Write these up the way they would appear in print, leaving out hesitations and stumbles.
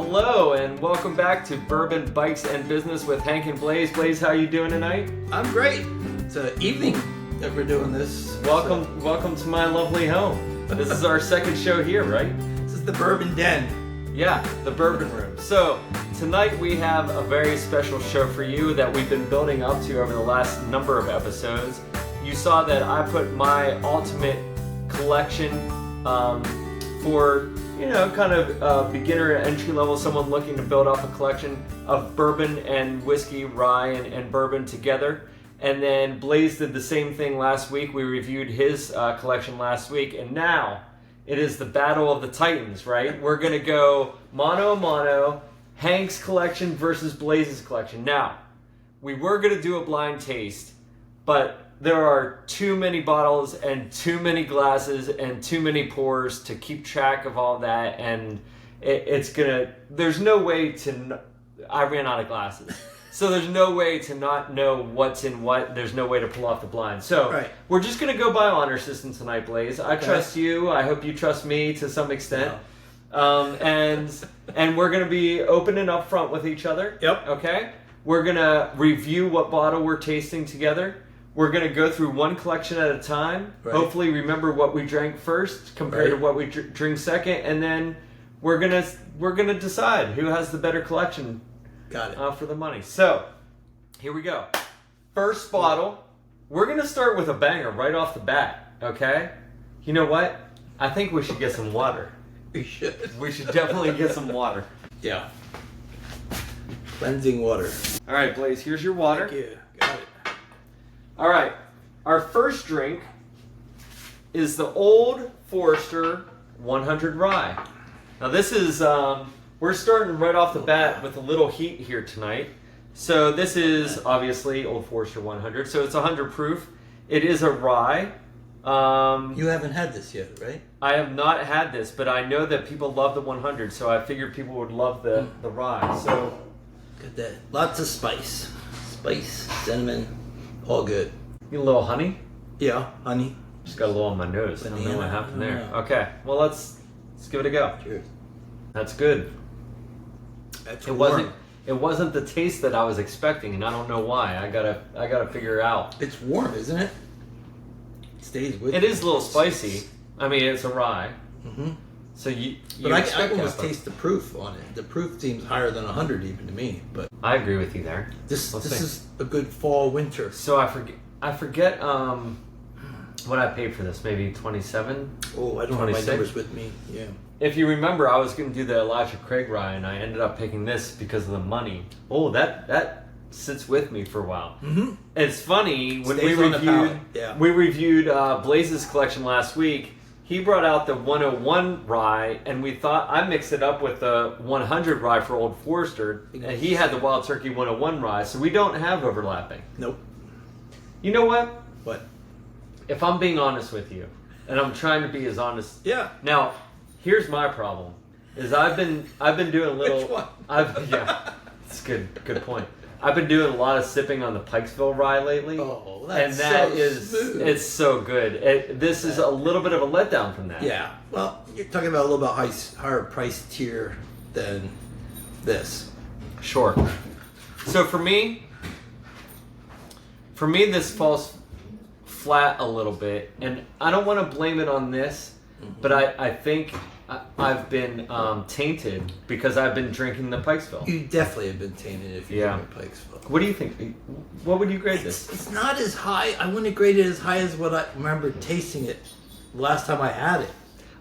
Hello and welcome back to Bourbon, Bikes, and Business with Hank and Blaise. Blaise, how you doing tonight? I'm great. It's an evening that we're doing this. Welcome to my lovely home. This is our second show here, right? This is the Bourbon Den. Yeah, the Bourbon Room. So tonight we have a very special show for you that we've been building up to over the last number of episodes. You saw that I put my ultimate collection for, kind of beginner entry level, someone looking to build up a collection of bourbon and whiskey, rye and bourbon together. And then Blaise did the same thing last week. We reviewed his collection last week, and now it is the battle of the titans, right? We're gonna go mano a mano, Hank's collection versus Blaise's collection. Now, we were gonna do a blind taste, but there are too many bottles and too many glasses and too many pours to keep track of all that, and there's no way to, I ran out of glasses. So there's no way to not know what's in what. There's no way to pull off the blind. So We're just going to go by honor system tonight, Blaise. I trust you. I hope you trust me to some extent. No. And we're going to be open and upfront with each other. Yep. Okay? We're going to review what bottle we're tasting together. We're going to go through one collection at a time. Right. Hopefully remember what we drank first compared to what we drink second. And then we're gonna decide who has the better collection. Got it. For the money. So, here we go. First bottle. We're going to start with a banger right off the bat, okay? You know what? I think we should get some water. We should. We should definitely get some water. Yeah. Cleansing water. All right, Blaise, here's your water. Thank you. Got it. All right. Our first drink is the Old Forester 100 Rye. Now, this is... we're starting right off the bat with a little heat here tonight. So this is obviously Old Forester 100. So it's 100 proof. It is a rye. You haven't had this yet, right? I have not had this, but I know that people love the 100. So I figured people would love the rye. So Got that. Lots of spice. Spice, cinnamon, all good. You a little honey? Yeah, honey. Just got a little on my nose. I don't know what happened there. Okay, well let's give it a go. Cheers. That's good. It wasn't the taste that I was expecting, and I don't know why. I gotta figure out. It's warm, isn't it? It stays with you. It is a little spicy. I mean, it's a rye. Mm-hmm. So you but I can almost taste the proof on it. The proof seems higher than 100 even to me. But I agree with you there. This is a good fall winter. So I forget what I paid for this. Maybe 27. Oh, I don't have my numbers with me. Yeah. If you remember, I was going to do the Elijah Craig rye, and I ended up picking this because of the money. Oh, that sits with me for a while. Mm-hmm. It's funny, when we reviewed Blaise's collection last week, he brought out the 101 rye, and we thought, I mixed it up with the 100 rye for Old Forester, and he had the Wild Turkey 101 rye, so we don't have overlapping. Nope. You know what? What? If I'm being honest with you, and I'm trying to be as honest. Yeah. Now, here's my problem: is I've been doing a little. Which one? It's good point. I've been doing a lot of sipping on the Pikesville rye lately. Oh, that's smooth. It's so good. This is a little bit of a letdown from that. Yeah. Well, you're talking about a little bit higher price tier than this. Sure. So for me, this falls flat a little bit, and I don't want to blame it on this, but I think I've been tainted because I've been drinking the Pikesville. You definitely have been tainted if you drink Pikesville. What do you think? What would you grade this? It's not as high. I wouldn't grade it as high as what I remember tasting it last time I had it.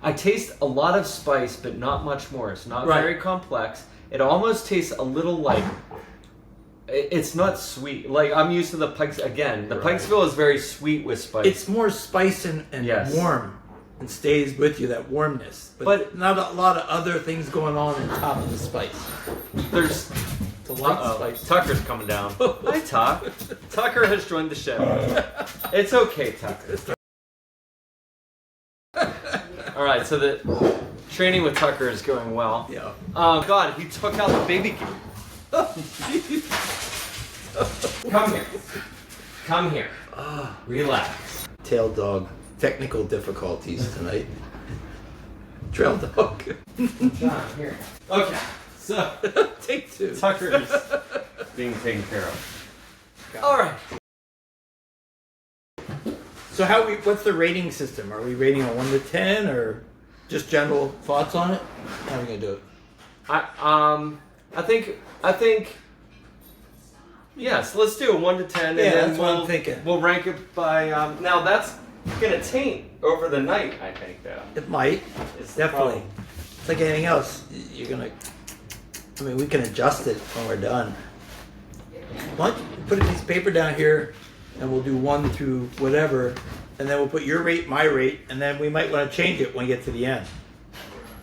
I taste a lot of spice, but not much more. It's not very complex. It almost tastes a little like... It's not sweet. Like, I'm used to the Pikes... Again, the Pikesville is very sweet with spice. It's more spice and warm. And stays with you, that warmness. But not a lot of other things going on top of the spice. There's a light spice. Tucker's coming down. Hi, Tuck. Tucker has joined the show. It's okay, Tucker. All right, so the training with Tucker is going well. Yeah. Oh, God, he took out the baby gear. Come here. Relax. Tail dog. Technical difficulties tonight. Trail dog. John, here. Okay. So, Take 2. Tucker is being taken care of. All right. So what's the rating system? Are we rating a 1 to 10 or just general thoughts on it? How are we gonna do it? I think. Yes, let's do a 1 to 10, and Yeah, then that's what I'm thinking. We'll rank it by. Now that's gonna taint over the night. I think though. It might. It's the Definitely. problem. It's like anything else. You're gonna. I mean, we can adjust it when we're done. Why don't you put a piece of paper down here, and we'll do 1 through whatever, and then we'll put your rate, my rate, and then we might want to change it when we get to the end,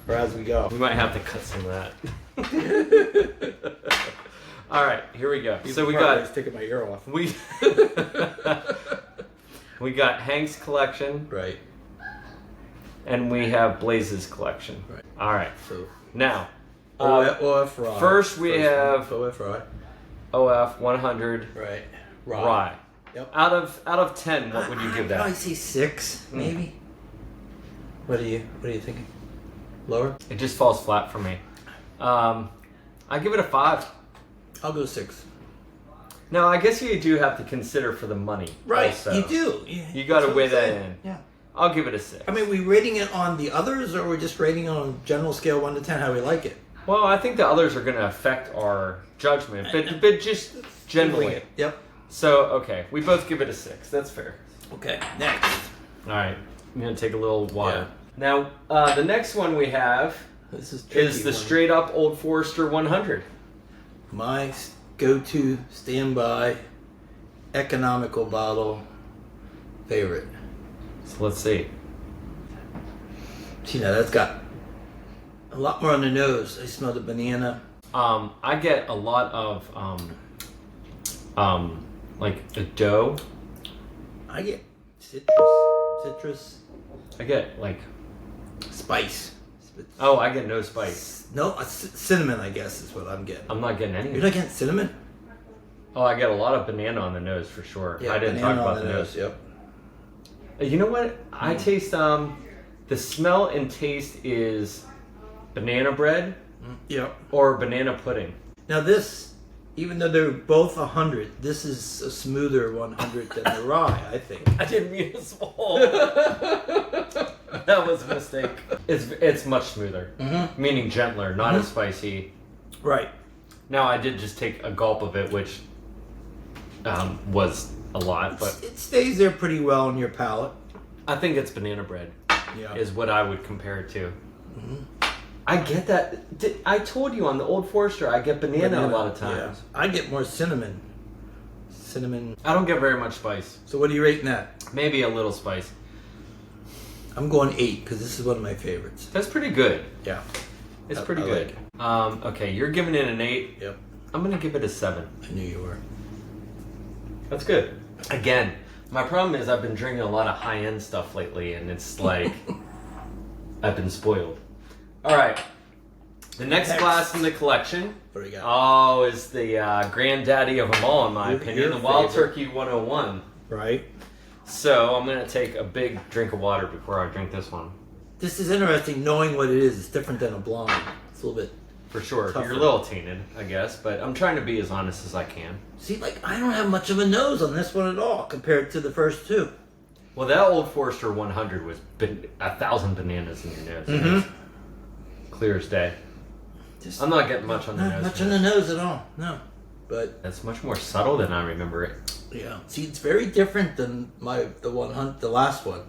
or as we go. We might have to cut some of that. All right, here we go. So we got taking my ear off. we got Hank's collection, Right. and we have Blaise's collection. Right. All right. So Now, OF rye. first we have OF rye. OF 100 Right. rye. Yep. Out of 10, what would you give I that? see 6, maybe. What are you thinking? Lower? It just falls flat for me. I give it a 5. I'll go 6. Now, I guess you do have to consider for the money. Right. Also. You do. You got to That's weigh what that I'm saying. in. Yeah. I'll give it a 6. I mean, we rating it on the others, or we're just rating it on general scale 1 to 10, how we like it? Well, I think the others are going to affect our judgment, but just generally. Yep. So, okay, we both give it a 6. That's fair. Okay. Next. All right, I'm going to take a little water. Now, the next one we have This is tricky is the one. straight up Old Forester 100. My go-to standby economical bottle favorite. So let's see. See, now that's got a lot more on the nose. I smell the banana. I get a lot of like the dough. I get citrus, I get like spice. I get no spice. No, cinnamon, I guess, is what I'm getting. I'm not getting any. You're not getting cinnamon? Oh, I get a lot of banana on the nose for sure. Yeah, I didn't talk banana about on the nose. Yep. You know what? I taste the smell and taste is banana bread Yep. or banana pudding. Now this, even though they're both 100, this is a smoother 100 than the rye, I think. I didn't mean to swallow. That was a mistake. It's much smoother, meaning gentler, not as spicy. Right. Now I did just take a gulp of it, which was a lot, but It stays there pretty well on your palate. I think it's banana bread Yeah. is what I would compare it to. I get that. I told you on the Old Forester, I get banana a lot of times. Yeah. I get more cinnamon. Cinnamon. I don't get very much spice. So what are you rating that? Maybe a little spice. I'm going 8 because this is one of my favorites. That's pretty good. Yeah. It's I pretty like good. Okay, you're giving it an 8. Yep. I'm gonna give it a 7. I knew you were. That's good. Again, my problem is I've been drinking a lot of high-end stuff lately, and it's like I've been spoiled. All right, the next glass in the collection. What do we got? Oh, is the granddaddy of them all, in my opinion, your the Wild favorite. Turkey 101. Right. So I'm gonna take a big drink of water before I drink this one. This is interesting knowing what it is. It's different than a blonde. It's a little bit. For sure. Tougher. You're a little tainted, I guess, but I'm trying to be as honest as I can. See, like, I don't have much of a nose on this one at all compared to the first two. Well, that Old Forester 100 was 1,000 bananas in your nose. Mhm. Clear as day. Just I'm not getting much on the not nose. much for on the this. nose at all. No. But That's much more subtle than I remember it. yeah, see, it's very different than the last one.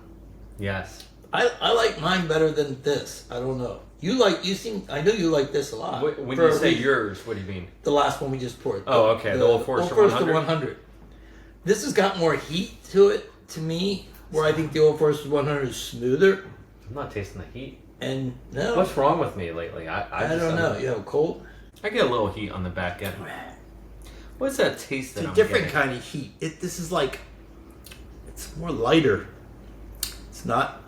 Yes. I like mine better than this. I don't know. I know you like this a lot. When For you a say reason. yours, what do you mean? The last one we just poured. Oh, okay, the Old Forester 100? 100. This has got more heat to it, to me, where I think the Old Forester 100 is smoother. I'm not tasting the heat. And no, What's wrong with me lately? I don't know. You have a cold? I get a little heat on the back end. What's that taste that It's a I'm different getting? kind of heat. This is like, it's more lighter. It's not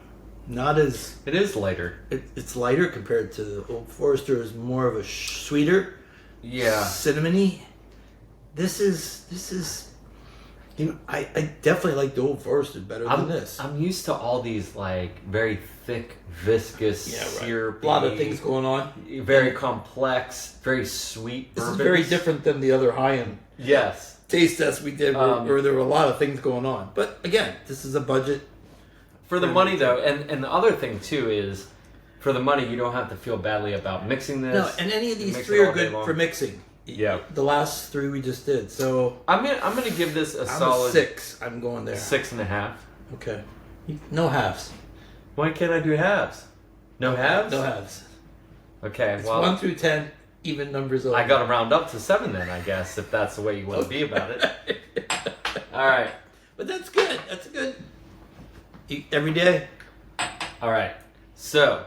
as, It is lighter. it's lighter compared to the Old Forester is more of a sweeter, Yeah. cinnamony. This is I definitely like the Old Forester better than this. I'm used to all these like very thick, viscous, syrupy. A lot of things going on. Very complex, very sweet. This bourbons. is very different than the other high-end Yes. taste tests we did, where there were a lot of things going on. But again, this is a budget. For the money, though, and the other thing too is, for the money, you don't have to feel badly about mixing this. No, and any of these three are good for mixing. Yeah. The last three we just did. So I'm gonna give this a solid 6. I'm going there. 6.5. Okay. No halves. Why can't I do halves? No halves? No halves. Okay, It's well, 1 through 10, even numbers. Only. I got to round up to 7 then, I guess, if that's the way you want to be about it. All right. But that's good. That's good. Every day. All right. So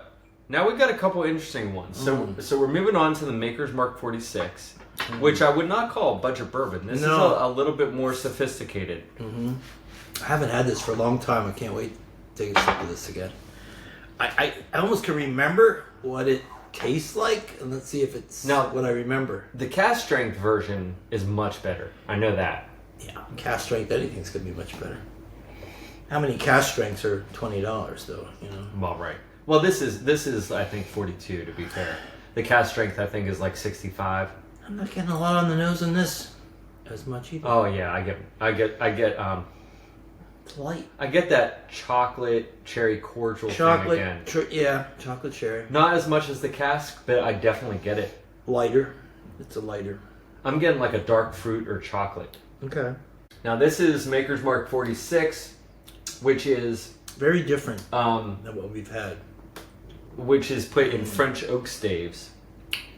now we've got a couple interesting ones. So we're moving on to the Maker's Mark 46, which I would not call budget bourbon. This is a little bit more sophisticated. Mm-hmm. I haven't had this for a long time. I can't wait to take a sip of this again. I almost can remember what it tastes like, and let's see if it's what I remember. The cast strength version is much better. I know that. Yeah, cast strength, anything's going to be much better. How many cast strengths are $20 though? You know. Well, right. Well, this is I think 42 to be fair. The cast strength I think is like 65. I'm not getting a lot on the nose in this as much either. Oh yeah, I get it's light. I get that chocolate cherry cordial thing again. Chocolate cherry. Not as much as the cask, but I definitely get it. Lighter. It's a lighter. I'm getting like a dark fruit or chocolate. Okay. Now this is Maker's Mark 46, which is very different than what we've had. Which is put in French oak staves.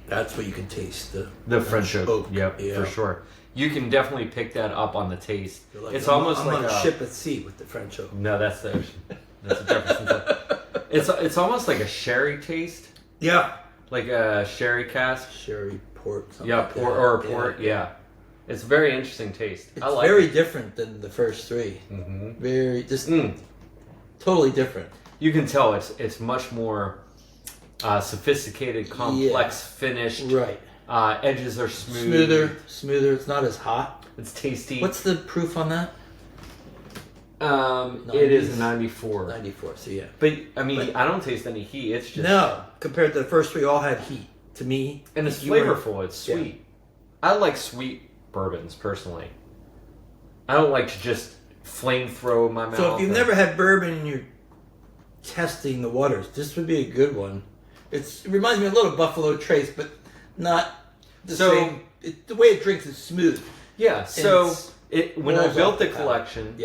That's what you can taste. The French oak. Yep, for sure. You can definitely pick that up on the taste. Like, it's I'm almost like on a ship at sea with the French oak. No, that's the ocean. That's a Jefferson. It's almost like a sherry taste. Yeah. Like a sherry cask. Sherry port. Port. Yeah. It's a very interesting taste. It's very different than the first three. Mm-hmm. Very totally different. You can tell it's much more sophisticated, complex, finished. Right. Edges are smooth. Smoother. It's not as hot. It's tasty. What's the proof on that? It is a 94. 94. So yeah. But I mean, I don't taste any heat. It's just compared to the first three, all had heat to me. And it's flavorful. It's sweet. Yeah. I like sweet bourbons personally. I don't like to just flame throw in my mouth. So if you've never had bourbon and you're testing the waters, this would be a good one. It reminds me a little of Buffalo Trace, but not the same. The way it drinks is smooth. Yeah. So when I built the collection,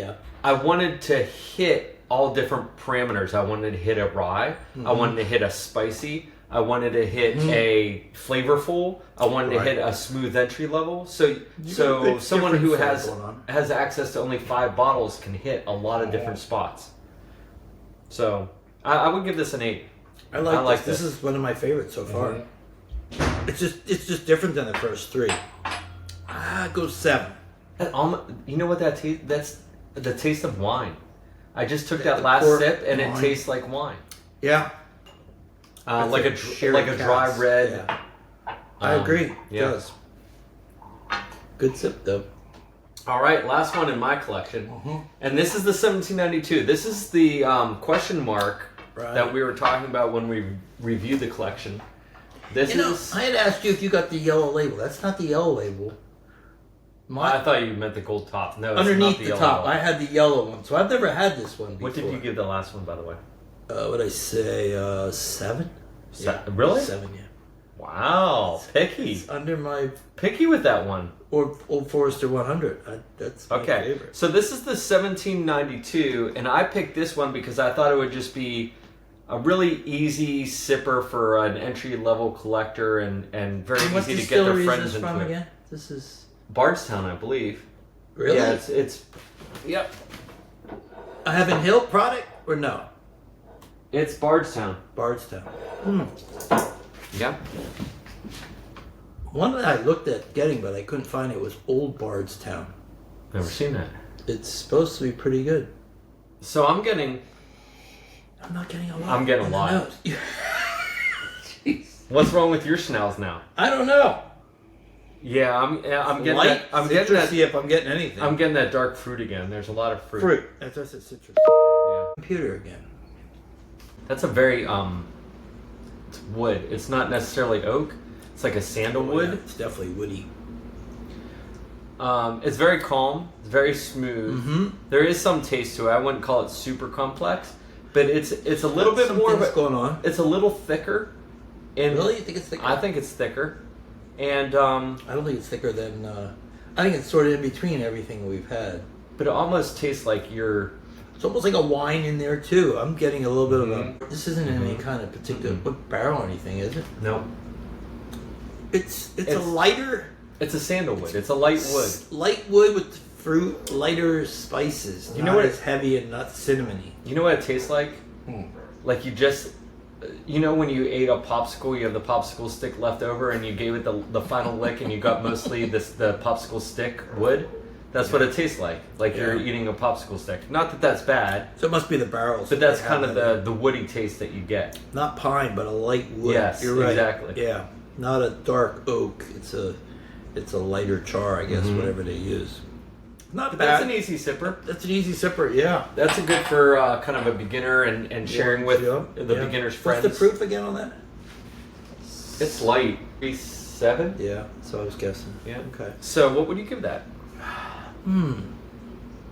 I wanted to hit all different parameters. I wanted to hit a rye. I wanted to hit a spicy. I wanted to hit a flavorful. I wanted to hit a smooth entry level. So someone who has access to only 5 bottles can hit a lot of different spots. So I would give this an 8. I like this. This is one of my favorites so far. It's just different than the first 3. It goes 7. You know what that tastes? That's the taste of wine. I just took that last sip and it tastes like wine. Yeah. Like a dry red. Yeah. I agree. It does. Good sip though. All right, last one in my collection, and this is the 1792. This is the question mark that we were talking about when we reviewed the collection. This is. I had asked you if you got the yellow label. That's not the yellow label. I thought you meant the gold top. No, it's underneath not the top. I had the yellow one, so I've never had this one before. What did you give the last one, by the way? What did I say? 7. Really? 7. Yeah. Wow, picky. It's under my picky with that one. Or Old Forester 100. That's my favorite. So this is the 1792, and I picked this one because I thought it would just be a really easy sipper for an entry-level collector and very easy to get their friends into from it. Again? This is Bardstown, I believe. Really? Yeah, it's yep. A Heaven Hill product or no? It's Bardstown. Bardstown. Yeah. One that I looked at getting, but I couldn't find it, was Old Bardstown. Never seen that. It's supposed to be pretty good. So I'm not getting a lot. I'm getting a lot. What's wrong with your schnapps now? I don't know. Yeah, I'm getting light, that. I'm getting that. citrusy if I'm getting anything. I'm getting that dark fruit again. There's a lot of fruit. Fruit. That's what I said, citrus. Yeah. Computer again. That's a very it's wood. It's not necessarily oak. It's like a sandalwood. Yeah, it's definitely woody. It's very calm. It's very smooth. Mm-hmm. There is some taste to it. I wouldn't call it super complex, but it's a little bit more. What's going on? It's a little thicker. And Really? You think it's thicker? I think it's thicker, and I don't think it's thicker than. I think it's sort of in between everything we've had. but it almost tastes like you're. It's almost like a wine in there too. I'm getting a little bit of a. This isn't in any Mhm. kind of particular Mhm. what barrel or anything, is it? No, It's a lighter. it's a sandalwood. It's a light wood. Light wood with fruit, lighter spices. You know not what- as heavy and not cinnamony. You know what it tastes like? Hmm. Like you just, you know, when you ate a popsicle, you have the popsicle stick left over, and you gave it the final lick, and you got mostly the popsicle stick wood. That's what it tastes like. Like you're Yeah. eating a popsicle stick. Not that that's bad, So it must be the barrels. but that's that kind have of that. the woody taste that you get. Not pine, but a light wood. Yes, You're right. exactly. Yeah, not a dark oak. It's a lighter char, I guess, Mhm. whatever they use. Not But bad. that's an easy sipper. That's an easy sipper. Yeah. That's a good for kind of a beginner and sharing with the beginner's friends. What's the proof again on that? It's light. 3.7. Yeah, so I was guessing. Yeah. Okay. So what would you give that? I'm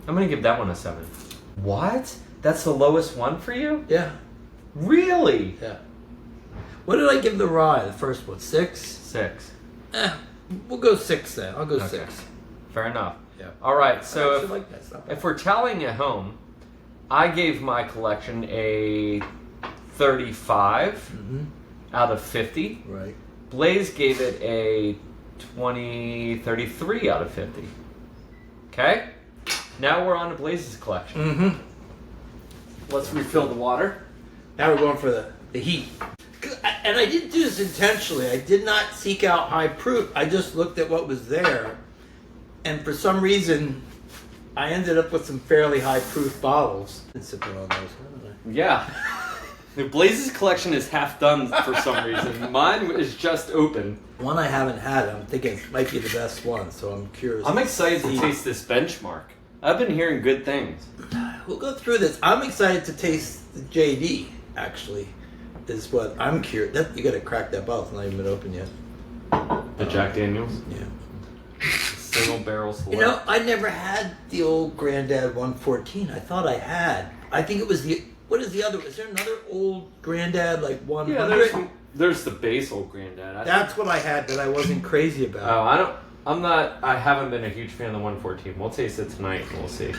gonna give that one a 7. What? That's the lowest one for you? Yeah. Really? Yeah. What did I give the rye? The first one, 6. 6. We'll go 6 then. I'll go Okay. 6. Fair enough. Yeah. All right. I So actually like that. It's not bad. if we're tallying at home, I gave my collection a 35 Mhm. out of 50. Right. Blaise gave it a 33 out of 50. Okay? Now we're on to Blaise's collection. Mm-hmm. Let's refill the water. Now we're going for the heat. And I didn't do this intentionally. I did not seek out high proof. I just looked at what was there. And for some reason, I ended up with some fairly high proof bottles. Been sipping on those, haven't I? Yeah. Blaise's collection is half done for some reason. Mine is just open. One I haven't had, I'm thinking it might be the best one, so I'm curious. I'm excited to taste this benchmark. I've been hearing good things. We'll go through this. I'm excited to taste the JD, actually, is what I'm curious. You gotta crack that bottle. It's not even been open yet. The Jack Daniels? Yeah. Single barrel select. You know, I never had the old Granddad 114. I thought I had. I think it was the. What is the other? Is there another old Granddad like 100? Yeah, there's the base old Granddad. That's what I had that I wasn't crazy about. I haven't been a huge fan of the 114. We'll taste it tonight and we'll see.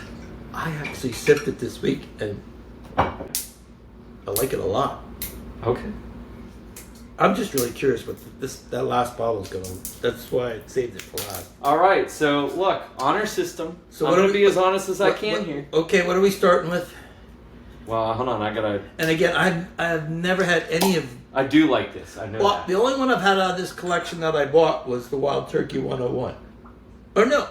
I actually sipped it this week and I like it a lot. Okay. I'm just really curious what that last bottle is gonna. That's why I saved it for last. All right, so look, honor system. So I'm what gonna do we- be as honest as I What- can what- here. Okay, what are we starting with? Well, hold on, I gotta. And again, I've never had any of. I do like this. I know Well, that. the only one I've had out of this collection that I bought was the Wild Turkey 101. Or no,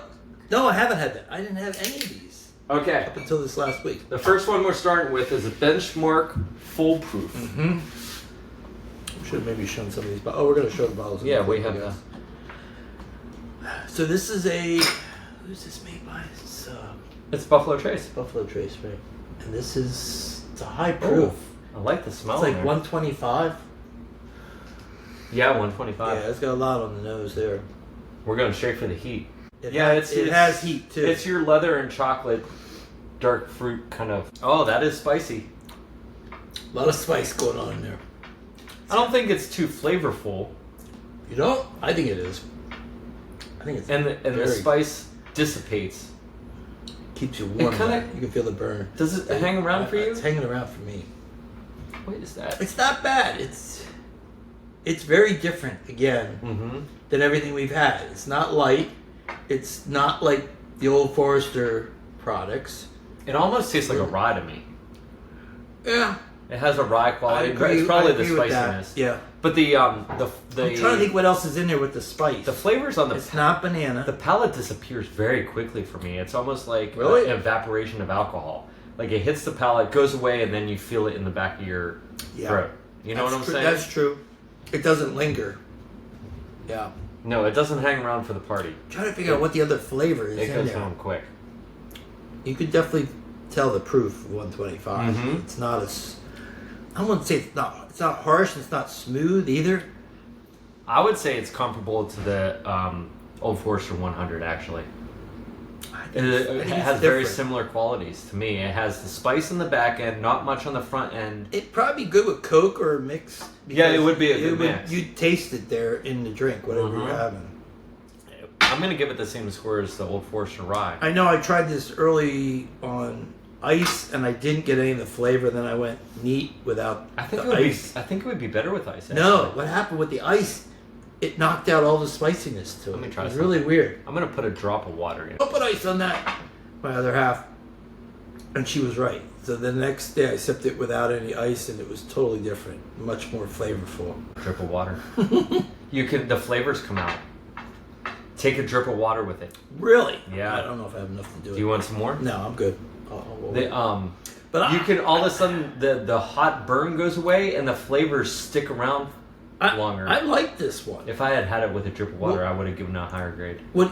I haven't had that. I didn't have any of these Okay. up until this last week. The first one we're starting with is a benchmark foolproof. Mm-hmm. Should have maybe shown some of these. But we're going to show the bottles. in Yeah, the we clip, have I that. guess. So this is a. Who's this made by? It's It's Buffalo Trace. Buffalo Trace, right? And this is. It's a high proof. I like the smell. It's like in there. 125. Yeah, 125. Yeah, it's got a lot on the nose there. We're going straight for the heat. It It has heat too. It's your leather and chocolate, dark fruit kind of. Oh, that is spicy. A lot of spice going on in there. I don't think it's too flavorful, You don't? I think it is. I think it's and the very- spice dissipates. keeps you warm. kinda- You can feel the burn. Does it hang around for you? It's hanging around for me. What is that? It's not bad. It's very different again Mm-hmm. than everything we've had. It's not light. It's not like the old Forester products. It almost tastes like a rye to me. Yeah, It has a rye quality. I agree. It's probably I the agree with that. spiciness. Yeah. But the I'm trying to think what else is in there with the spice. the flavors on It's not banana. the palate disappears very quickly for me. It's almost like Really? an evaporation of alcohol. Like it hits the palate, goes away, and then you feel it in the back of your Yeah. throat. You know That's what I'm true. saying? That's true. It doesn't linger. Yeah. No, it doesn't hang around for the party. I'm trying to figure out what the other flavor is It in goes there. home quick. You could definitely tell the proof of 125. Mhm. It's not as... I wouldn't say it's not harsh. It's not smooth either. I would say it's comparable to the Old Forester 100, actually. It has very similar qualities to me. It has the spice in the back end, not much on the front end. It'd probably be good with Coke or a mix. Yeah, it would be a good mix. You'd taste it there in the drink, whatever you're having. I'm going to give it the same score as the Old Forester Rye. I know I tried this early on ice, and I didn't get any of the flavor. Then I went neat without I think it would be better with ice. Actually. No, what happened with the ice? It knocked out all the spiciness to it. Let me try It was something. really weird. I'm going to put a drop of water in. I'll put ice on that. My other half, and she was right. So the next day I sipped it without any ice, and it was totally different, much more flavorful. Drip of water. The flavors come out. Take a drip of water with it. Really? Yeah. I don't know if I have enough to do it. Do you want some more? No, I'm good. But you can all of a sudden the hot burn goes away and the flavors stick around longer. I like this one. If I had it with a drip of water, I would have given it a higher grade. What?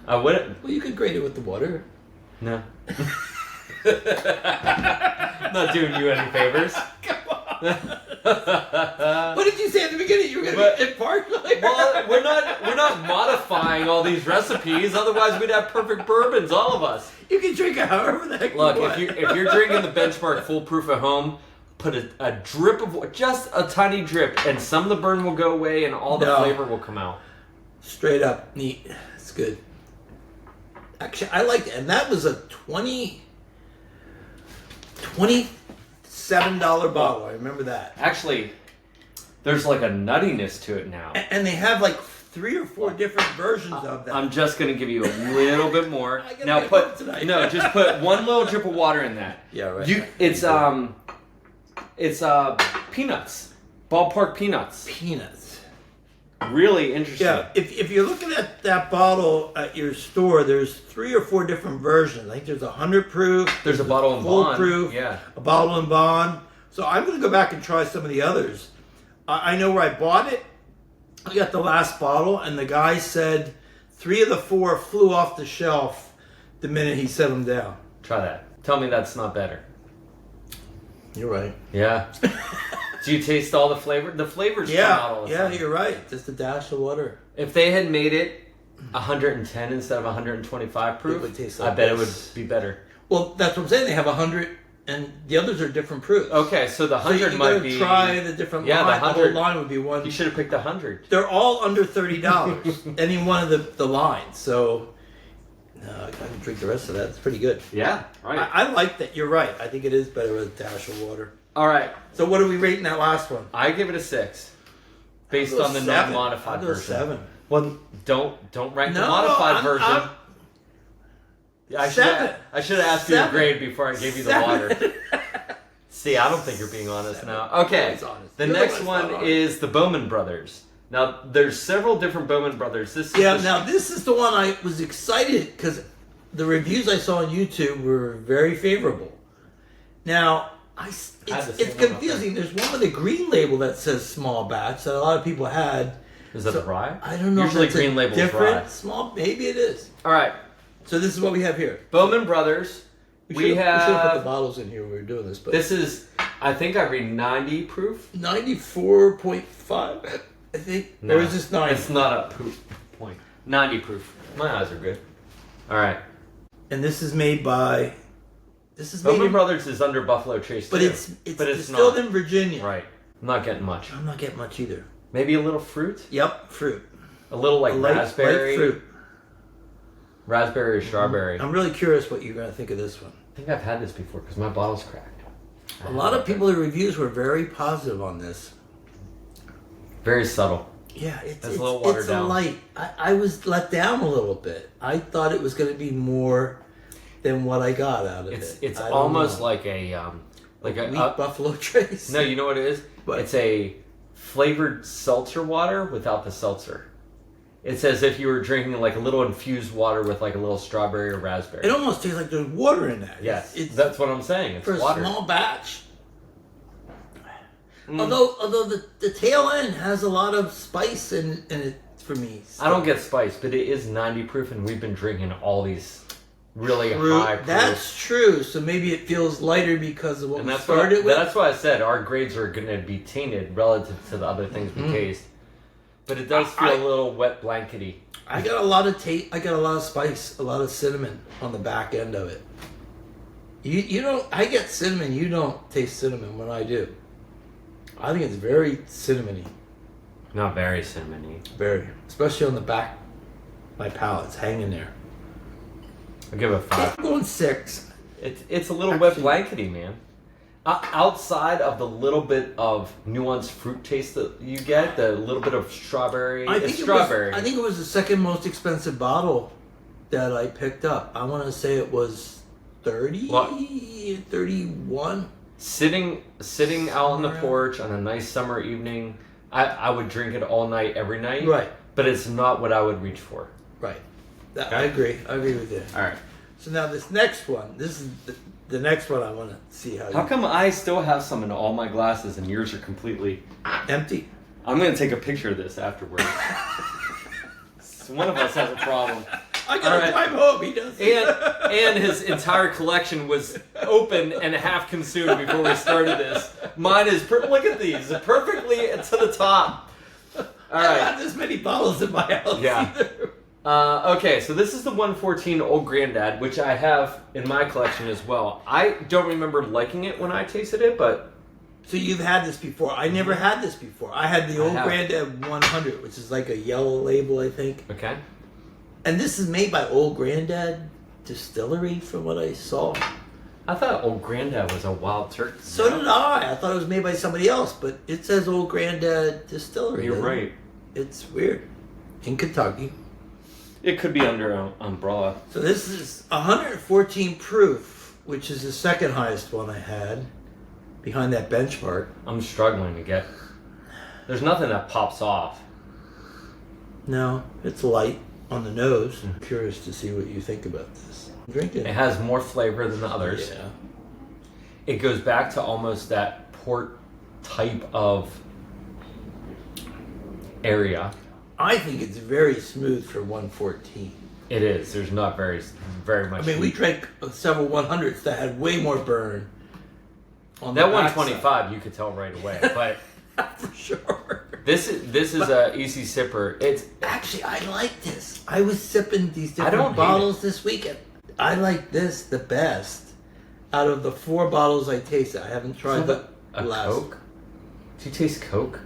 I would. Well, you could grade it with the water. No. Not doing you any favors. Come on. What did you say at the beginning? You were going to be impartial. Well, we're not modifying all these recipes. Otherwise, we'd have perfect bourbons, all of us. You can drink it however the heck Look, you want. if you're drinking the Benchmark Foolproof at home, put a drip of just a tiny drip, and some of the burn will go away, and all the flavor will come out. Straight up neat. It's good. Actually, I liked it, and that was a $27 bottle. I remember that. Actually, there's like a nuttiness to it now. And they have like 3 or 4 different versions of that. I'm just gonna give you a little bit more. I gotta Now get put home tonight. no, just put one little drip of water in that. Yeah, right. It's peanuts, ballpark peanuts. Peanuts. Really interesting. Yeah, if you're looking at that bottle at your store, there's 3 or 4 different versions. I think there's 100 proof. There's a bottle in full bond. proof. Yeah. A bottle in bond. So I'm going to go back and try some of the others. I know where I bought it. I got the last bottle, and the guy said 3 of the 4 flew off the shelf the minute he set them down. Try that. Tell me that's not better. You're right. Yeah. Do you taste all the flavor? The flavors come out all the time. Yeah, you're right. Just a dash of water. If they had made it 110 instead of 125 proof, It would taste I like bet this. it would be better. Well, that's what I'm saying. They have 100, and the others are different proofs. Okay, so the 100 you might gotta be... try the different Yeah, the line. The 100 whole line would be one. You should have picked 100. They're all under $30. Any one of the lines. So I can drink the rest of that. It's pretty good. Yeah, right. I like that. You're right. I think it is better with a dash of water. All right. So what are we rating that last one? I give it a 6. Based I'll go on the 7. non-modified I'll go version. 7. Well, don't rank the No, modified I'm- version. I should 7. have asked you a 7. grade before I gave you the 7. water. See, I don't think you're being honest 7. now. Okay, Always honest. the You're next always one not honest. is the Bowman Brothers. Now, there's several different Bowman Brothers. This is Yeah, the- now this is the one I was excited because the reviews I saw on YouTube were very favorable. Now, it's had the same one up confusing. There's one with a green label that says small batch that a lot of people had. Is that So, the rye? I don't know Usually if that's green label is different rye. small. Maybe it is. All right, So this is what we have here. Bowman Brothers. We should have put the have... bottles in here when we were doing this, but This is, I think I read 90 proof. 94.5, I think. No, Or is this 90? It's not a proof point. 90 proof. My eyes are good. All right. And this is made by. This is made Bowman in, Brothers is under Buffalo Trace but too. it's but it's distilled not. in Virginia. Right. I'm not getting much. I'm not getting much either. Maybe a little fruit. Yep, fruit. A little like Light raspberry. fruit. Raspberry or strawberry. I'm really curious what you're going to think of this one. I think I've had this before because my bottle's cracked. A lot of people in reviews were very positive on this. Very subtle. Yeah, it's That's a little watered it's down. a light. I was let down a little bit. I thought it was going to be more than what I got out of it. It's I don't almost know. like a Wheat Buffalo Trace. no. You know what it is? What? It's a flavored seltzer water without the seltzer. It's as if you were drinking like a little infused water with like a little strawberry or raspberry. It almost tastes like there's water in that. Yes, It's that's what I'm saying. It's for water. a small batch. Although the tail end has a lot of spice and it for me. I don't get spice, but it is 90 proof, and we've been drinking all these really high proof. That's true. So maybe it feels lighter because of what And we that's started with. That's why I said our grades are going to be tainted relative to the other things we taste. But it does feel a little wet blankety. I got a lot of I got a lot of spice, a lot of cinnamon on the back end of it. You don't. I get cinnamon. You don't taste cinnamon when I do. I think it's very cinnamony. Not very cinnamony. Very, especially on the back. My palate's hanging there. I'll give it a 5. I'm going 6. It's a little wet blankety, man. Outside of the little bit of nuanced fruit taste that you get, the little bit of strawberry. I think it was the second most expensive bottle that I picked up. I want to say it was 30, 31. Sitting out on the porch on a nice summer evening, I would drink it all night, every night. Right. But it's not what I would reach for. Right. I agree. I agree with you. All right. So now this next one, this is the next one I want to see how. How come I still have some in all my glasses and yours are completely empty? I'm going to take a picture of this afterwards. One of us has a problem. I gotta drive home. He does. And his entire collection was open and half consumed before we started this. Mine is look at these, perfectly to the top. All right. I don't have this many bottles in my house. Yeah. Either. Okay, so this is the 114 Old Grandad, which I have in my collection as well. I don't remember liking it when I tasted it, but... So you've had this before. I never had this before. I had the Old Grandad 100, which is like a yellow label, I think. Okay. And this is made by Old Grandad Distillery, from what I saw. I thought Old Grandad was a Wild Turkey. So did I. I thought it was made by somebody else, but it says Old Grandad Distillery. You're right. It's weird. In Kentucky. It could be under an umbrella. So this is 114 proof, which is the second highest one I had, behind that benchmark. I'm struggling to get... There's nothing that pops off. No, it's light on the nose. I'm curious to see what you think about this. Drink it. It has more flavor than the others. Yeah. It goes back to almost that port type of area. I think it's very smooth for 114. It is. There's not very much. I mean, we drank several 100s that had way more burn. On that the 125, you could tell right away. But for sure. This is a easy sipper. It's actually, I like this. I was sipping these different don't bottles this weekend. I like this the best out of the 4 bottles I tasted. I haven't tried the last. Coke. Do you taste Coke?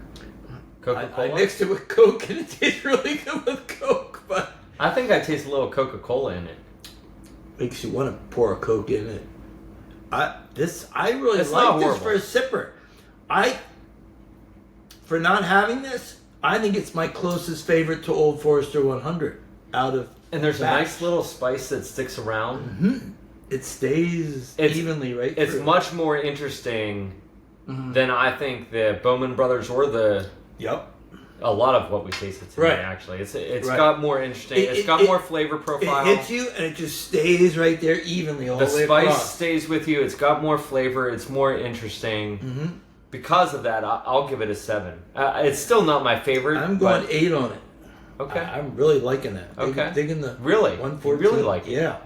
Coca-Cola? I mixed it with Coke and it tastes really good with Coke, but I think I taste a little Coca-Cola in it. Makes you want to pour a Coke in it. I really It's like not this horrible. for a sipper. For not having this, I think it's my closest favorite to Old Forester 100 out of. And there's batch. a nice little spice that sticks around. Mm-hmm. It stays evenly right It's through. much more interesting than I think the Bowman Brothers or the. Yep. A lot of what we tasted today, Right. actually. It's got more interesting. It's got more flavor profile. It hits you and it just stays right there evenly all the way spice across. stays with you. It's got more flavor. It's more interesting. Mm-hmm. Because of that, I'll give it a 7. It's still not my favorite. I'm going 8 on it. Okay. I'm really liking that. Okay. Digging the Really? 114. You really like it? Yeah.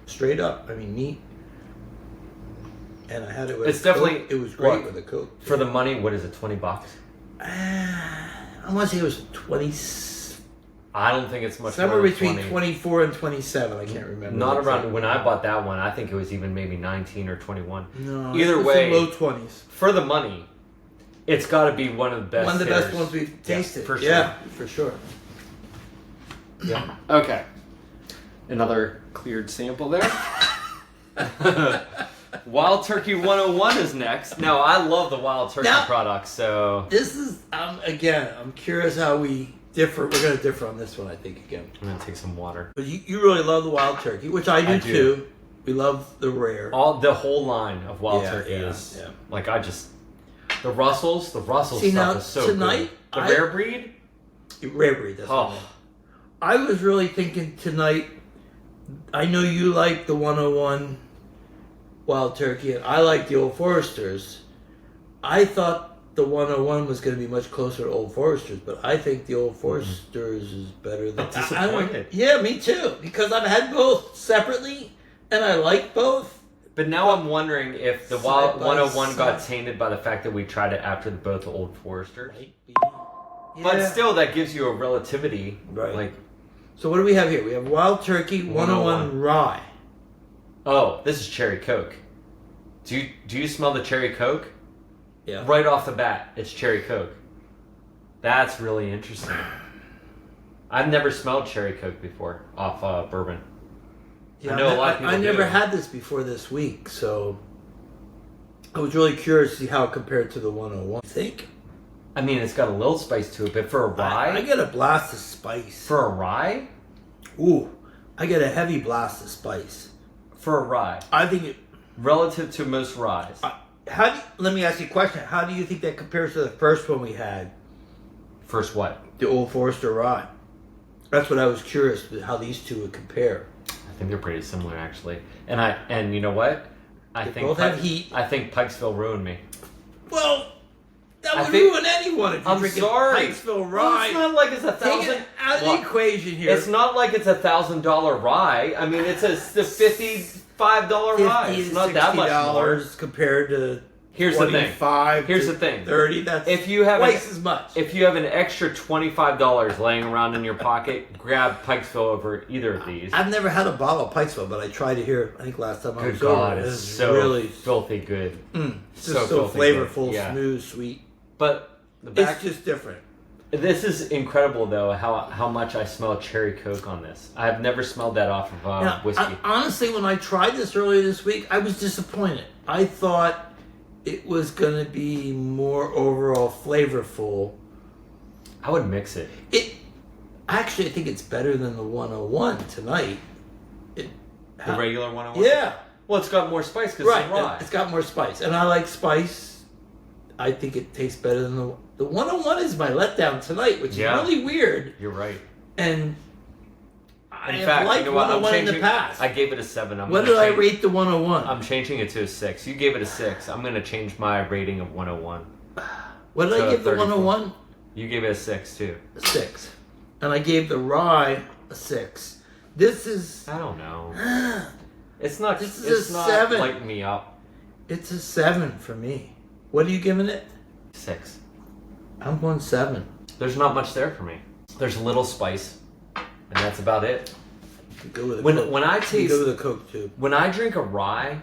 Straight up. I mean, neat. And I had it with It's a Coke. definitely- It was great what? with a Coke. For the money, what is it, $20? I want to say it was 20. I don't think it's much Somewhere more than between 20. 24 and 27. I can't remember. Not exactly. around when I bought that one. I think it was even maybe 19 or 21. No. Either it's way, in low 20s. for the money, it's got to be one of the best. One of the best hitters. ones we've tasted. for sure. Yeah, for sure. Yeah. Okay. Another cleared sample there. Wild Turkey 101 is next. Now, I love the Wild Turkey products, so... This is, again, I'm curious how we differ. We're going to differ on this one, I think, again. I'm going to take some water. But you really love the Wild Turkey, which I do too. We love the rare. The whole line of Wild Turkey is... Yeah. Like, the Russells See, stuff now, is so tonight, good. The rare breed? Rare breed, that's what I meant. I was really thinking tonight, I know you like the 101 Wild Turkey, and I like the Old Foresters. I thought the 101 was going to be much closer to Old Forester's, but I think the Old Forester's is better than... Disappointed. Yeah, me too, because I've had both separately, and I like both. But now I'm wondering if the 101 side. got tainted by the fact that we tried it after both Old Foresters. Might be. But Yeah. still, that gives you a relativity. Right. Like, So what do we have here? We have Wild Turkey 101 Rye. oh, this is cherry Coke. Do you smell the cherry Coke? Yeah. Right off the bat, it's cherry Coke. That's really interesting. I've never smelled cherry Coke before off bourbon. Yeah, I know a lot of people I never do. had this before this week, so I was really curious to see how it compared to the 101. I think. I mean, it's got a little spice to it, but for a rye, I get a blast of spice. for a rye, Ooh, I get a heavy blast of spice. for a rye, I think it. relative to most ryes. Let me ask you a question. How do you think that compares to the first one we had, First, what? the Old Forester Rye? That's what I was curious how these two would compare. I think they're pretty similar, actually. And you know what? They both have heat. I think Pikesville ruined me. Well, that I would think- ruin anyone if you're I'm drinking sorry. Pikesville Well, Rye. it's not like it's Take it out of the equation here. It's not like it's $1,000 rye. I mean, it's a $55 rye. $50 It's to not that much more. $60 compared to Here's the thing. 25 Here's to the thing. 30. That's If you have twice as much. If you have an extra $25 laying around in your pocket, grab Pikesville over either of these. I've never had a bottle of Pikesville, but I tried it here. I think last time I Good was God, over. it's so really filthy good. it's so just so filthy good. flavorful, Yeah. smooth, sweet. But the back, It's just different. this is incredible though. How much I smell cherry Coke on this. I've never smelled that off of Now, whiskey. honestly, when I tried this earlier this week, I was disappointed. I thought it was going to be more overall flavorful. I would mix it. Actually, I think it's better than the 101 tonight. The regular 101? Yeah. Well, it's got more spice because Right. it's rye. It's got more spice. And I like spice. I think it tastes better than the 101 is my letdown tonight, which Yeah. is really weird. You're right. And I In have fact, liked you know what? 101 in the changing- past. I gave it a 7. What did I rate the 101? I'm changing it to a 6. You gave it a 6. I'm going to change my rating of 101. What did So I give the 34. 101? You gave it a 6 too. A 6. And I gave the rye a 6. This is... I don't know. It's not. This is it's a not 7. lighting me up. It's a 7 for me. What are you giving it? 6. I'm going 7. There's not much there for me. There's a little spice, and that's about it. You go with the When Coke. when I You taste go with the Coke too. when I drink a rye,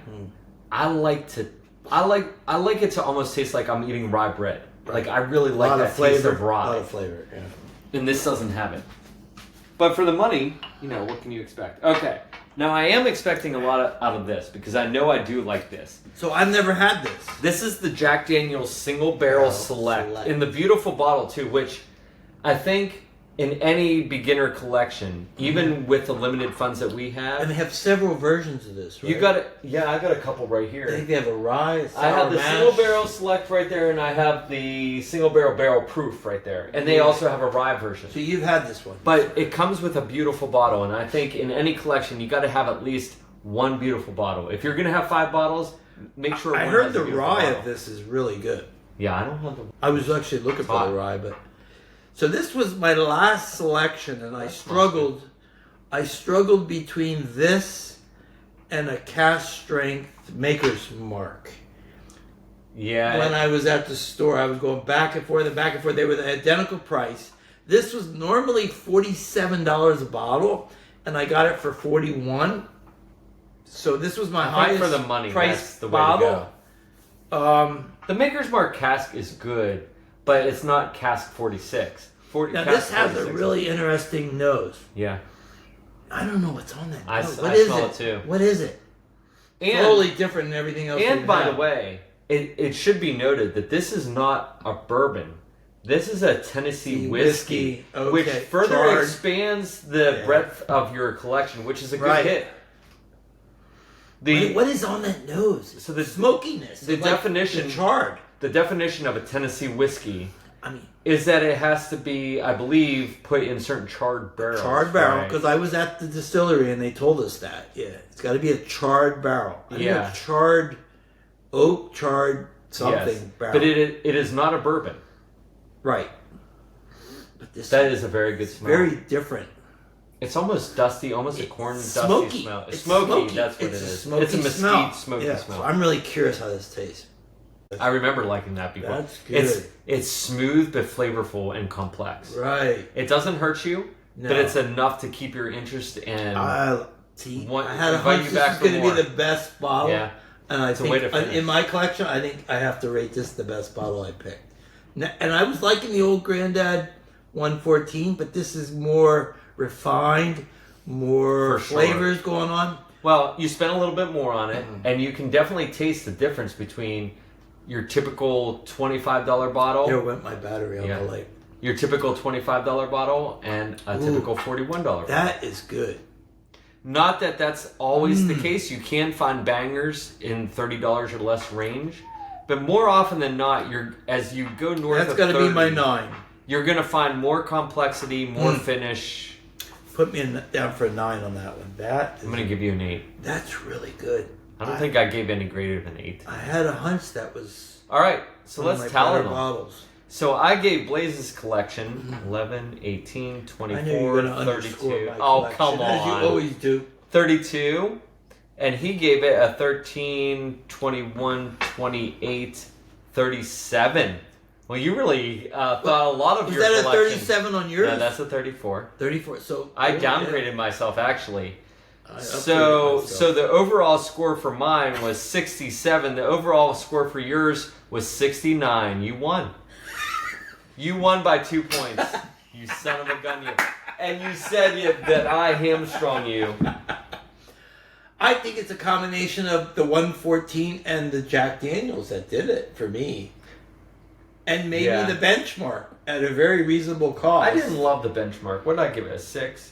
I like it to almost taste like I'm eating rye bread. Like I really like lot that of flavor. taste of A rye, lot of flavor, yeah. and this doesn't have it. But for the money, what can you expect? Okay, now I am expecting a lot out of this because I know I do like this. So I've never had this. This is the Jack Daniel's Single Barrel Select in the beautiful bottle too, which I think in any beginner collection, even with the limited funds that we And have, they have several versions of this, right? you got it. Yeah, I got a couple right I here. think they have a rye, a sour I have the mash. Single Barrel Select right there, and I have the Single Barrel Proof right there, and they also have a rye version. So you've had this one. But it comes with a beautiful bottle, and I think in any collection you got to have at least one beautiful bottle. If you're gonna have 5 bottles, make sure. I one heard has a the beautiful rye bottle. of this is really good. Yeah, I don't have the. I was actually looking for hot. the rye, but so this was my last selection, and I struggled. I struggled between this and a cast strength Maker's Mark. Yeah. When I was at the store, I was going back and forth and back and forth. They were the identical price. This was normally $47 a bottle, and I got it for $41. So this was my I think highest for the money, price that's the way bottle. to go. The Maker's Mark cask is good, but it's not cask 46. Now this has a really interesting nose. Yeah. I don't know what's on that. I nose. smell it too. What is it? And, Totally different than everything else. and we've by had. the way, it should be noted that this is not a bourbon. This is a Tennessee whiskey, Okay. which further Charred. expands the breadth of your collection, which is a good Right. hit. Wait, what is on that nose? So the Smokiness. the Like definition- the charred. The definition of a Tennessee whiskey I mean, is that it has to be, I believe, put in certain charred barrels. charred barrel. right? Because I was at the distillery and they told us that. Yeah, it's got to be a charred barrel. I think Yeah. a charred oak, charred something Yes. barrel. But it is not a bourbon. Right. But this That is a very good smell. very different. It's almost dusty, almost a corn dusty Smoky. smell. It's smoky, that's what it's it a is. Smoky It's a mesquite smoky yeah. smell. So I'm really curious how this tastes. I remember liking that before. That's good. It's smooth but flavorful and complex. Right. It doesn't hurt you, No. but it's enough to keep your interest and I had a invite hunch you back this for is going to more. be the best bottle. Yeah. And I It's a way think to finish. in my collection, I think I have to rate this the best bottle I picked. And I was liking the old Granddad 114, but this is more refined, more For sure. flavors going on. Well, you spend a little bit more on it, Mm-hmm. and you can definitely taste the difference between your typical $25 bottle, There went my battery on Yeah. the light. your typical $25 bottle, and a typical $41 bottle. That is good. Not that that's always Mm. the case. You can find bangers in $30 or less range, but more often than not, as you go north That's of going to be 30, my 9. you're going to find more complexity, more finish. Put me down for a 9 on that one. I'm going to give you an 8. That's really good. I don't think I gave any greater than 8. I had a hunch that was All right, so one of let's my tally better them. bottles. So I gave Blaise's collection 11, 18, I knew you were 24, going to underscore 32. my Oh, collection, come as you on. always do. 32. And he gave it a 13, 21, 28, 37. Well, you really thought a lot of Was your that a collection. 37 on yours? No, that's a 34. 34. So I yeah. downgraded myself, actually. I upgraded So myself. the overall score for mine was 67. The overall score for yours was 69. You won. You won by 2 points. You son of a gun, you. And you said that I hamstrung you. I think it's a combination of the 114 and the Jack Daniels that did it for me. And maybe Yeah. the benchmark at a very reasonable cost. I didn't love the benchmark. What did I give it? A 6?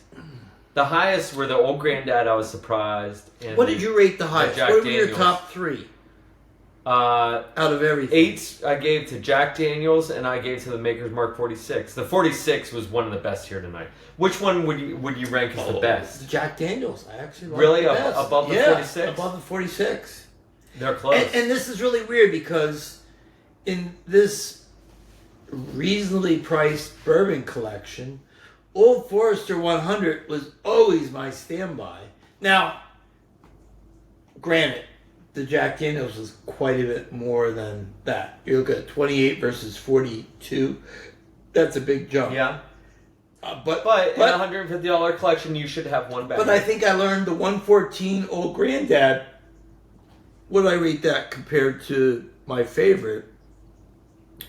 The highest were the old Granddad. I was surprised. And What did you rate the highest? Jack What were your Daniels. top 3 out of everything? 8 I gave to Jack Daniels, and I gave to the Maker's Mark 46. The 46 was one of the best here tonight. Which one would you rank as the best? Jack Daniels. I actually like Really? the best. Above the Yeah, 46? above the 46. They're close. And this is really weird because in this reasonably priced bourbon collection, Old Forester 100 was always my standby. Now, granted, the Jack Daniels was quite a bit more than that. You look at 28 versus 42, that's a big jump. Yeah. But in a $150 collection, you should have one bag. But I think I learned the 114 Old Granddad. What do I rate that compared to my favorite,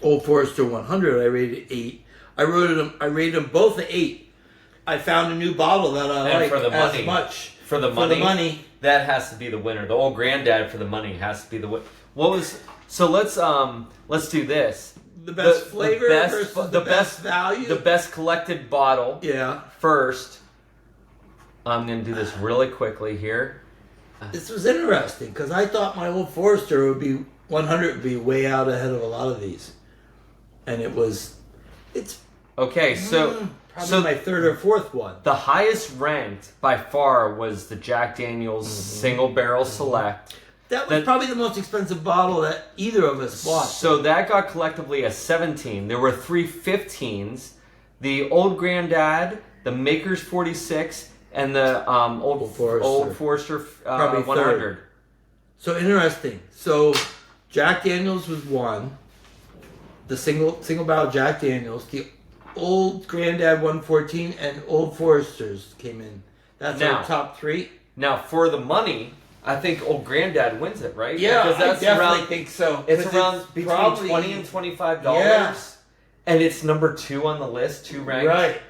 Old Forester 100? I rated 8. I rated them both an 8. I found a new bottle that I And like for the as money. much. For the money, that has to be the winner. The old Granddad for the money has to be the winner. So let's do this. The best flavor versus the best best value? The best collected bottle. Yeah. First, I'm going to do this really quickly here. This was interesting because I thought my Old Forester 100 would be way out ahead of a lot of these. And it's Okay, so probably my third or fourth one. the highest ranked by far was the Jack Daniel's Single Barrel Select. That was probably the most expensive bottle that either of us bought. So that got collectively a 17. There were 3 15s. The Old Granddad, the Maker's 46, and the Old Forester Probably 100. third. So interesting. So Jack Daniels was one. The single barrel Jack Daniels. The Old Granddad 114 and Old Foresters came in. That's our top 3. Now, for the money, I think Old Granddad wins it, right? Yeah, because that's I definitely around, think so. It's 'Cause around it's between probably- $20 and $25. Yeah. And it's number 2 on the list, 2 ranked. Right.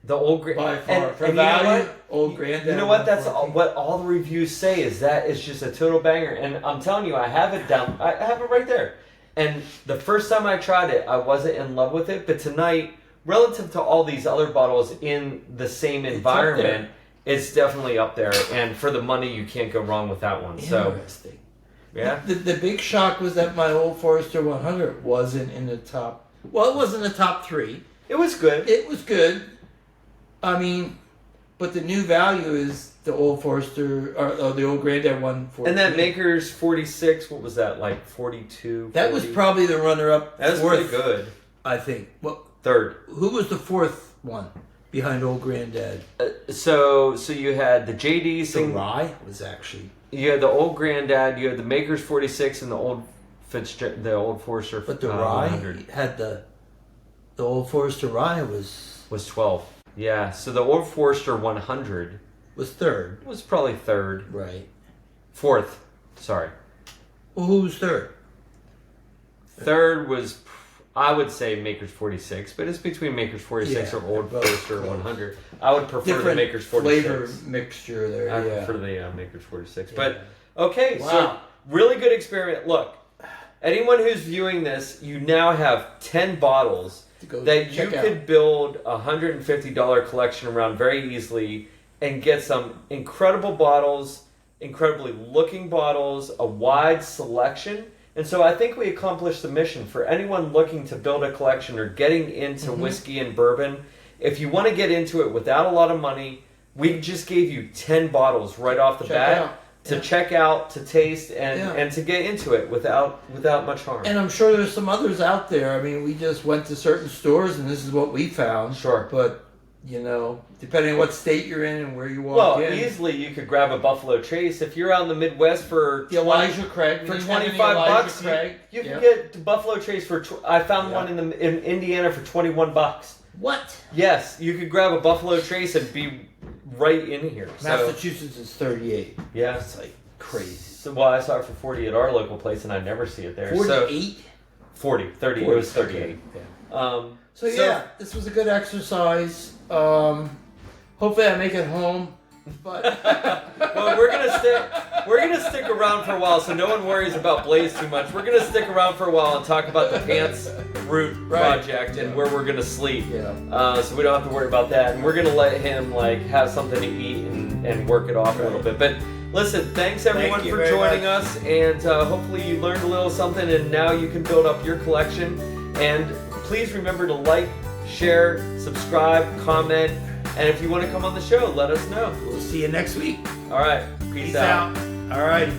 The Old By Granddad. far. For you know value, what? Old Granddad. You know what? That's 114. what all the reviews say is that it's just a total banger. And I'm telling you, I have it down. I have it right there. And the first time I tried it, I wasn't in love with it. But tonight, relative to all these other bottles in the same environment, it's definitely up there. And for the money, you can't go wrong with that one. So, Interesting. yeah. The big shock was that my Old Forester 100 wasn't in the top. Well, it wasn't in the top 3. It was good. It was good. I mean, but the new value is the old Forester, or the old Granddad one. 14. And that Maker's 46, what was that, like 42? That was probably the runner-up. That was pretty good. I think. Well, third. Who was the fourth one behind old Granddad? So you had the JD The Rye was actually. You had the old Granddad. You had the Maker's 46 and the old Forester. But the Rye 100. had the old Forester Rye was 12. Yeah. So the old Forester 100 was third. was probably third. Right. Fourth. Sorry. Well, who was third? Third was, I would say, Maker's 46, but it's between Maker's 46 or Old Forester 100. I would prefer the Maker's 46. Flavor mixture there. I prefer the Maker's 46. Yeah. But, okay, Wow. so really good experiment. Look, anyone who's viewing this, you now have 10 bottles that you could build a $150 collection around very easily and get some incredible bottles, incredibly looking bottles, a wide selection. And so I think we accomplished the mission for anyone looking to build a collection or getting into whiskey and bourbon. If you want to get into it without a lot of money, we just gave you 10 bottles right off the bat to check out, to taste, and to get into it without much harm. And I'm sure there's some others out there. I mean, we just went to certain stores and this is what we found. Sure. But, you know, depending on what state you're in and where you walk in. Well, easily you could grab a Buffalo Trace. If you're out in the Midwest for the Elijah Craig. For $25, you can get the Buffalo Trace for. I found one in Indiana for $21. What? Yes, you could grab a Buffalo Trace and be right in here. Massachusetts is 38. Yeah, it's like crazy. So, well, I saw it for 40 at our local place, and I never see it there. 48? 40, 30. It was 38. Okay. Yeah. So this was a good exercise. Hopefully I make it home. But well, we're gonna stick around for a while, so no one worries about Blaise too much. We're gonna stick around for a while and talk about the Pants Route project and where we're gonna sleep. Yeah. So we don't have to worry about that, and we're gonna let him have something to eat and work it off a little bit. But listen, thanks everyone for joining us, and hopefully you learned a little something, and now you can build up your collection. And please remember to like, share, subscribe, comment. And if you want to come on the show, let us know. We'll see you next week. All right. Peace out. All right.